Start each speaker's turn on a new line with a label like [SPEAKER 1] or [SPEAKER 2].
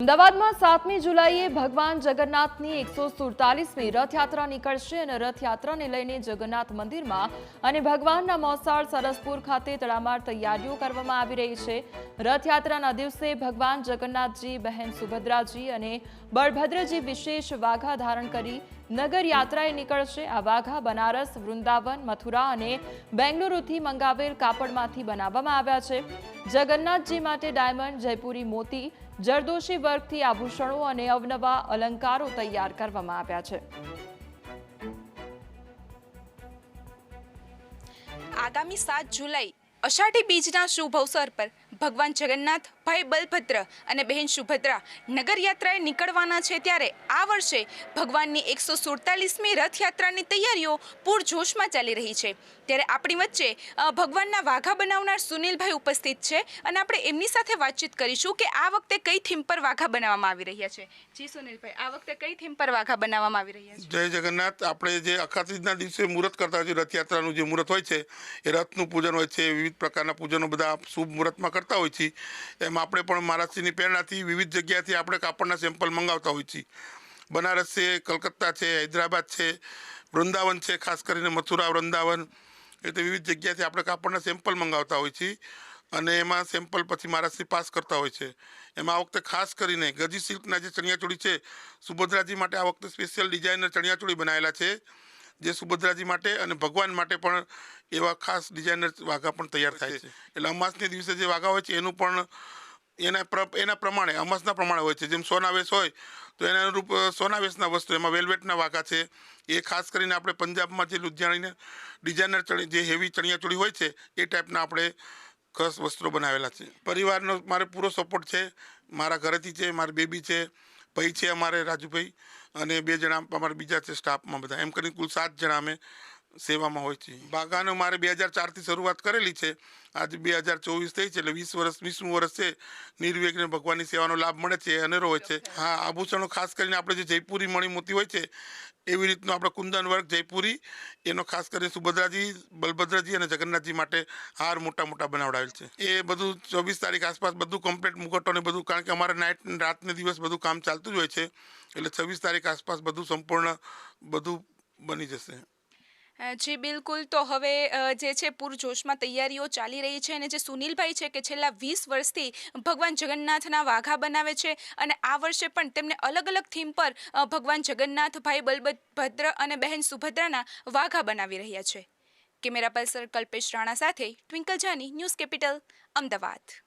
[SPEAKER 1] અમદાવાદમાં 7મી જુલાઈએ ભગવાન જગન્નાથની 147મી રથયાત્રા નીકળશે અને રથયાત્રાને લઈને જગન્નાથ મંદિરમાં અને ભગવાનના મોસાળ સરસપુર ખાતે તડામાર તૈયારીઓ કરવામાં આવી રહી છે। રથયાત્રાના દિવસે ભગવાન જગન્નાથજી, બહેન સુભદ્રાજી અને બળભદ્રજી વિશેષ વાઘા ધારણ કરી નગર યાત્રાએ નીકળશે। આ વાઘા બનારસ, વૃંદાવન, મથુરા અને બેંગલુરુથી મંગાવેલ કાપડમાંથી બનાવવામાં આવ્યા છે। જગન્નાથજી માટે ડાયમંડ, જયપુરી મોતી, જરદોશી વર્કથી આભૂષણો અને અવનવા અલંકારો તૈયાર કરવામાં આવ્યા છે।
[SPEAKER 2] આગામી 7 જુલાઈ અષાઢી બીજના શુભ અવસર પર ભગવાન જગન્નાથ, ભાઈ બલભદ્ર અને બહેન સુભદ્રા નગર યાત્રાએ નીકળવાના છે। ત્યારે આ વર્ષે ભગવાનની 147મી રથયાત્રાની તૈયારીઓ પૂરજોશમાં ચાલી રહી છે। ત્યારે આપણી વચ્ચે ભગવાનના વાઘા બનાવનાર સુનિલભાઈ ઉપસ્થિત છે અને આપણે એમની સાથે વાતચીત કરીશું કે આ વખતે કઈ થીમ પર વાઘા બનાવવામાં આવી રહ્યા છે। જી સુનિલભાઈ, આ વખતે કઈ થીમ પર વાઘા બનાવવામાં આવી રહ્યા છે?
[SPEAKER 3] જય જગન્નાથ। આપણે જે અખાત્રીજના દિવસે મુહૂર્ત કરતા હોય છે, રથયાત્રાનું જે મુહૂર્ત હોય છે એ રથનું પૂજન હોય છે, વિવિધ પ્રકારના પૂજનો બધા શુભ મુહૂર્તમાં કરતા હોય છે। એમ આપણે પણ મહારાષ્ટ્રની પ્રેરણાથી વિવિધ જગ્યાથી આપણે કાપડના સેમ્પલ મંગાવતા હોય છીએ। બનારસ છે, કલકત્તા છે, હૈદરાબાદ છે, વૃંદાવન છે, ખાસ કરીને મથુરા, વૃંદાવન, એટલે વિવિધ જગ્યાથી આપણે કાપડના સેમ્પલ મંગાવતા હોય છીએ અને એમાં સેમ્પલ પછી મહારાષ્ટ્રથી પાસ કરતા હોય છે। એમાં આ વખતે ખાસ કરીને ગજી સિલ્કના જે ચણિયાચોળી છે, સુભદ્રાજી માટે આ વખતે સ્પેશિયલ ડિઝાઇનર ચણિયાચોળી બનાવેલા છે, જે સુભદ્રાજી માટે અને ભગવાન માટે પણ એવા ખાસ ડિઝાઇનર વાઘા પણ તૈયાર થાય છે। એટલે અમાસને દિવસે જે વાઘા હોય છે એનું પણ એના પ્રમાણે અમાસના પ્રમાણે હોય છે। જેમ સોનાવેશ હોય તો એના અનુરૂપ સોનાવેશના વસ્તુ, એમાં વેલ્વેટના વાઘા છે। એ ખાસ કરીને આપણે પંજાબમાં જે લુધિયાણીને ડિઝાઇનર જે હેવી ચણિયાચોળી હોય છે એ ટાઈપના આપણે ખાસ વસ્ત્રો બનાવેલા છે। પરિવારનો મારે પૂરો સપોર્ટ છે, મારા ઘરેથી છે, મારી બેબી છે, ભાઈ છે અમારે રાજુભાઈ અને 2 જણા અમારે બીજા છે સ્ટાફમાં બધા, એમ કરીને કુલ 7 જણા અમે સેવામાં હોય છે। વાઘાનો મારે 2004થી શરૂઆત કરેલી છે, આજે 2024 થઈ છે, એટલે 20મી વર્ષ છે। નિર્વિઘ્ને ભગવાનની સેવાનો લાભ મળે છે, અનેરો હોય છે। હા, આભૂષણો ખાસ કરીને આપણે જે જયપુરી મણી મોતી હોય છે એવી રીતનું આપણે કુંદન વર્ક જયપુરી, એનો ખાસ કરીને સુભદ્રાજી, બલભદ્રજી અને જગન્નાથજી માટે હાર મોટા મોટા બનાવડાવેલ છે। એ બધું 24 તારીખ આસપાસ બધું કમ્પ્લીટ મુકટો ને બધું, કારણ કે અમારે રાતને દિવસ બધું કામ ચાલતું જ હોય છે, એટલે 26 તારીખ આસપાસ બધું સંપૂર્ણ બધું બની જશે।
[SPEAKER 2] જી બિલકુલ। તો હવે જે છે પૂરજોશમાં તૈયારીઓ ચાલી રહી છે અને જે સુનિલભાઈ છે કે છેલ્લા 20 વર્ષથી ભગવાન જગન્નાથના વાઘા બનાવે છે અને આ વર્ષે પણ તેમને અલગ અલગ થીમ પર ભગવાન જગન્નાથ, ભાઈ બલભદ્ર અને બહેન સુભદ્રાના વાઘા બનાવી રહ્યા છે। કેમેરા પર્સન કલ્પેશ રાણા સાથે twinkle Jani, news capital, Ahmedabad.